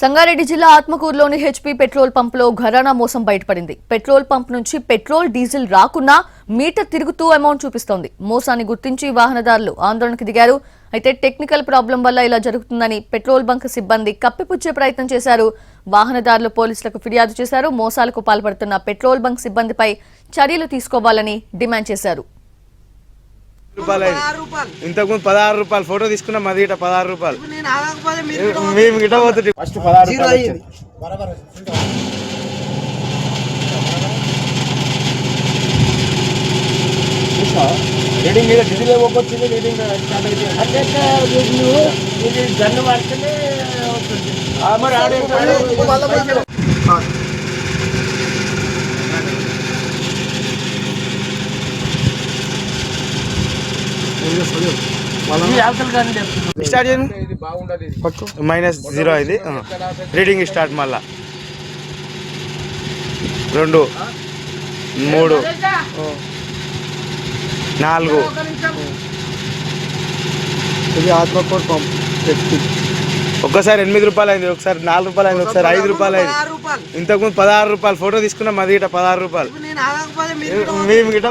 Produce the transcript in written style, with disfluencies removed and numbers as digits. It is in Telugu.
సంగారెడ్డి జిల్లా ఆత్మకూరులోని హెచ్పీ పెట్రోల్ పంపులో ఘరానా మోసం బయటపడింది. పెట్రోల్ పంప్ నుంచి పెట్రోల్ డీజిల్ రాకున్నా మీటర్ తిరుగుతూ అమౌంట్ చూపిస్తోంది. మోసాన్ని గుర్తించి వాహనదారులు ఆందోళనకు దిగారు. అయితే టెక్నికల్ ప్రాబ్లం వల్ల ఇలా జరుగుతుందని పెట్రోల్ బంక్ సిబ్బంది కప్పిపుచ్చే ప్రయత్నం చేశారు. వాహనదారులు పోలీసులకు ఫిర్యాదు చేశారు. మోసాలకు పాల్పడుతున్న పెట్రోల్ బంక్ సిబ్బందిపై చర్యలు తీసుకోవాలని డిమాండ్ చేశారు. ఇంతకుముందు 16 రూపాయలు ఫోటో తీసుకున్నా, మది గిట 16 రూపాయలు మేము గిట పోతుంది. ఫస్ట్ 16 రూపాయలు రీడింగ్ మీద డీజిల్ వచ్చింది. రీడింగ్ గన్ను పడుతుంది. స్టార్ట్ -0 ఇది రీడింగ్ స్టార్ట్. మళ్ళా 2 3 4 ఇది ఆత్మకూరు పంప్. ఒక్కసారి 8 రూపాయలు అయింది, ఒకసారి 4 రూపాయలు అయింది, ఒకసారి 5 రూపాయలు అయింది. ఇంతకుముందు 16 రూపాయలు ఫోటో తీసుకున్నా, మది గిట 16 రూపాయలు మేము గిట